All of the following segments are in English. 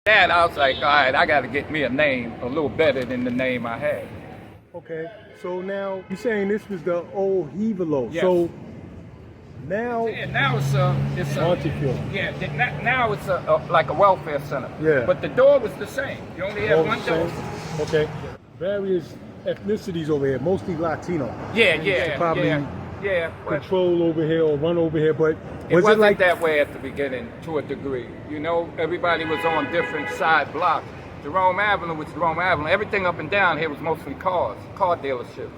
That I was like, all right, I got to get me a name a little better than the name I had. Okay, so now you're saying this was the old Hevelo. Yes. So now, Yeah, now it's a Montefiore. yeah. Now it's like a welfare center. Yeah. But the door was the same. You only had all one the door. same? Okay. Various ethnicities over here, mostly Latino. Yeah. Probably Yeah. But control over here or run over here, but it was wasn't it like that way at the beginning to a degree. You know, everybody was on different side blocks. Jerome Avenue was Jerome Avenue. Everything up and down here was mostly car dealerships.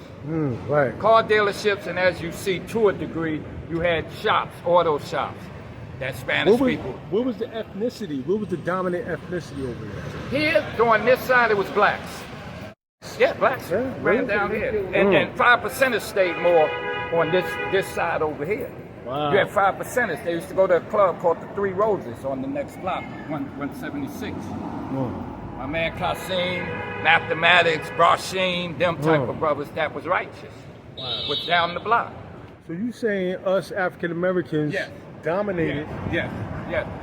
right? Car dealerships, and as you see to a degree, you had shops, auto shops. That Spanish people. What was the ethnicity? What was the dominant ethnicity over here? Here, on this side, it was blacks. Yeah, blacks ran really? down here. And 5%ers stayed more on this side over here. Wow. You had 5%ers. They used to go to a club called the Three Roses on the next block, 176. My man Kasim, Mathematics, Brasheen, them type of brothers that was righteous. Was down the block. So you saying us African Americans Yes. dominated? Yeah.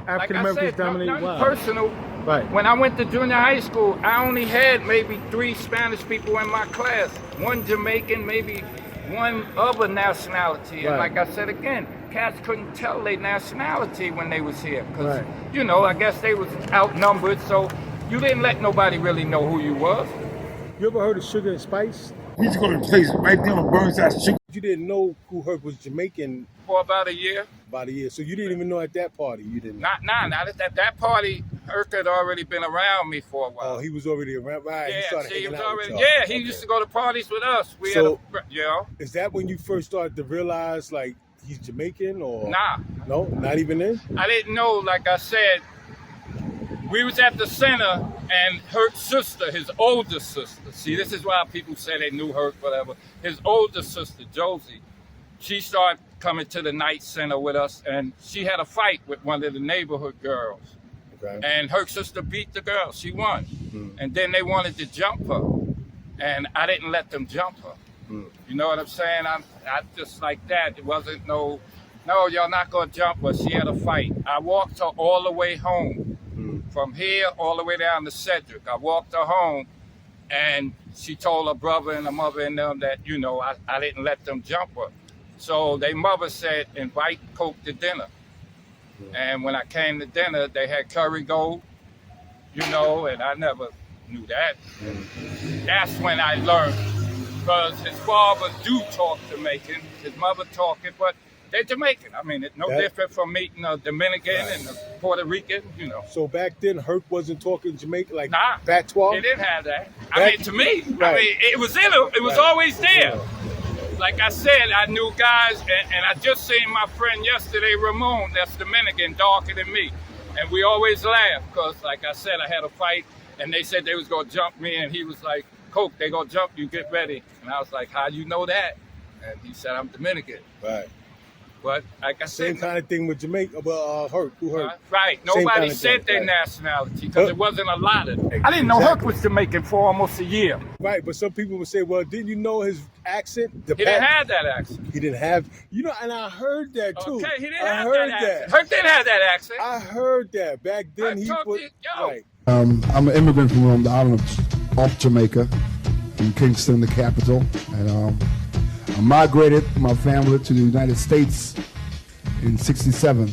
African Like I Americans said, dominate nothing wild. personal. Right. When I went to junior high school, I only had maybe 3 Spanish people in my class. 1 Jamaican, maybe 1 other nationality. And Right. like I said again, cats couldn't tell their nationality when they was here. Because, Right. you know, I guess they was outnumbered. So you didn't let nobody really know who you was. You ever heard of Sugar and Spice? We used to go to the place right there on Burnside Street. You didn't know Kool Herc was Jamaican For about a year. about a year, so you didn't even know at that party. You didn't. Not at that party. Herc had already been around me for a while. Oh, he was already around. Right. He started he hanging was out already. with y'all. Yeah, he used to go to parties with us. We So- had you know. Is that when you first started to realize like he's Jamaican or? Nah, No, not even then. I didn't know. Like I said, we was at the center, and Herc's sister, his older sister. See, this is why people say they knew Herc, whatever. His older sister, Josie, she started coming to the night center with us, and she had a fight with one of the neighborhood girls. Okay. And Herc's sister beat the girl. She won. And then they wanted to jump her, and I didn't let them jump her. You know what I'm saying? I just like that. It wasn't no, y'all not gonna jump her. She had a fight. I walked her all the way home, from here all the way down to Cedric. I walked her home, and she told her brother and her mother and them that, you know, I didn't let them jump her. So their mother said, invite Coke to dinner. And when I came to dinner, they had curry gold, you know, and I never knew that. That's when I learned, because his father do talk Jamaican, his mother talking, but they're Jamaican. I mean, it's no different from meeting a Dominican and a Puerto Rican, you know. So back then, Herc wasn't talking Jamaican like Nah, patois. he didn't have that. I mean, to me, Right. I mean, it was in him. It was always there. Like I said, I knew guys, and I just seen my friend yesterday, Ramon, that's Dominican, darker than me. And we always laugh, because like I said, I had a fight, and they said they was going to jump me, and he was like, Coke, they going to jump you, get ready. And I was like, how you know that? And he said, I'm Dominican. Right. But like I Same said, kind of thing with Jamaica, but Herc, Kool Herc. right, Same nobody kind of said thing, their right. nationality, because it wasn't a lot of it. I didn't know Herc was Jamaican for almost a year. Right, but some people would say, well, didn't you know his accent? He didn't have that accent. He didn't have, you know, and I heard that too. Okay, he didn't I have heard that accent. Herc didn't have that accent. I heard that. Back then I he talked was, to- yo. right. I'm an immigrant from the island of Jamaica, from Kingston, the capital, and I migrated my family to the United States in '67.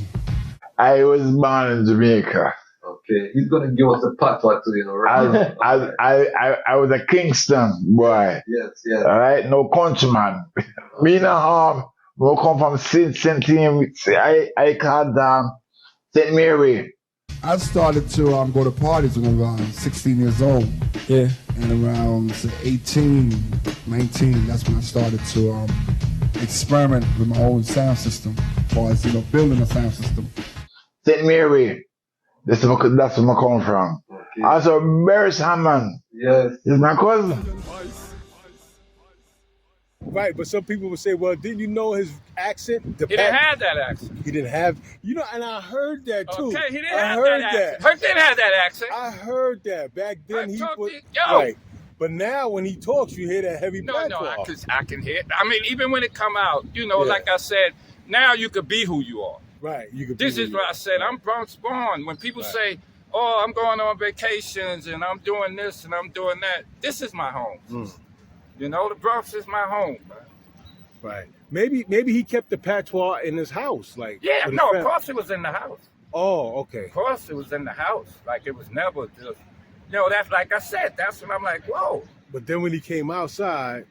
I was born in Jamaica. Okay, he's gonna give us a patois too, you know, right? I was a Kingston boy. Yes. All right, no countryman. Me no we come from St. I called St. Mary. I started to go to parties when I was around 16 years old. Yeah. And around say, 18, 19, that's when I started to experiment with my own sound system, as far as, building a sound system. St. Mary. That's where I come from. Okay. Also, Barris Hammond Yes. is my cousin. Right, but some people would say, well, didn't you know his accent? He didn't have that accent. He didn't have, and I heard that too. Okay, he didn't I have heard that accent. Herc didn't have that accent. I heard that. Back then he talked was, to- yo. right. But now when he talks, you hear that heavy No, patois. I can hear it. I mean, even when it come out, like I said, now you could be who you are. Right, you could. This be is what I said. I'm Bronx born. When people say, oh, I'm going on vacations and I'm doing this and I'm doing that. This is my home. You know, the Bronx is my home, man. Right. Maybe he kept the patois in his house, like. Yeah, with his no, of family. course it was in the house. Oh, okay. Of course it was in the house. Like it was never just, you know, that's like I said, that's when I'm like, whoa. But then when he came outside,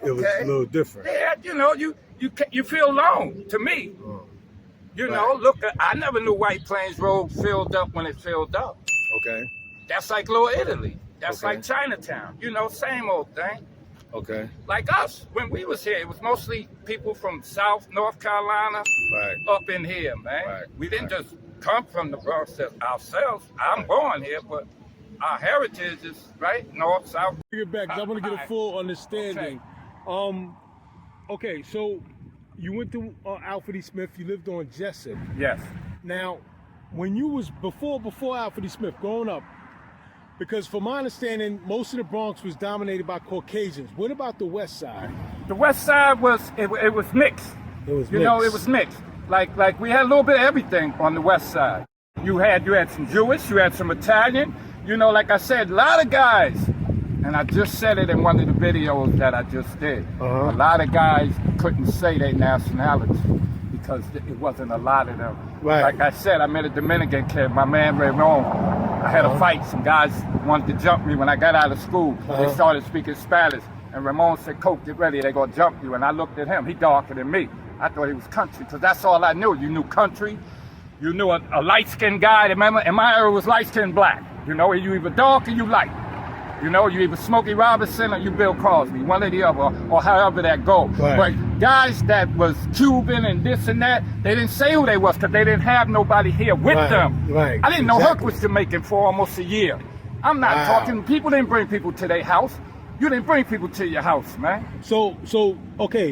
it was Okay. a little different. Yeah, you know, you feel alone to me. You know, look, I never knew White Plains Road filled up when it filled up. Okay. That's like Little Italy. That's Okay. like Chinatown. You know, same old thing. Okay. Like us, when we was here, it was mostly people from South, North Carolina, Right. up in here, man. Right, We didn't right. just come from the Bronx ourselves. I'm born here, but our heritage is right, North, South. Bring it back, 'cause I want to get a full understanding. Okay, so you went to Alfred E. Smith. You lived on Jessup. Yes. Now, when you was before Alfred E. Smith, growing up, because from my understanding, most of the Bronx was dominated by Caucasians. What about the West Side? The West Side was it was mixed. It was You know, mixed. it was mixed. Like we had a little bit of everything on the West Side. You had some Jewish, you had some Italian. You know, like I said, a lot of guys. And I just said it in one of the videos that I just did. Uh-huh. A lot of guys couldn't say their nationality because it wasn't a lot of them. Right. Like I said, I met a Dominican kid, my man Ramon. I had a fight. Some guys wanted to jump me when I got out of school. They started speaking Spanish. And Ramon said, Coach, get ready, they're going to jump you. And I looked at him. He darker than me. I thought he was country because that's all I knew. You knew country. You knew a light-skinned guy. Remember, in my era, it was light-skinned black. You know, you either dark or you light. You know, you either Smokey Robinson or you Bill Cosby, one or the other, or however that goes. Right. But guys that was Cuban and this and that, they didn't say who they was because they didn't have nobody here with Right, them. right, I didn't know exactly. Herc was Jamaican for almost a year. I'm not Wow. talking, people didn't bring people to their house. You didn't bring people to your house, man. So okay,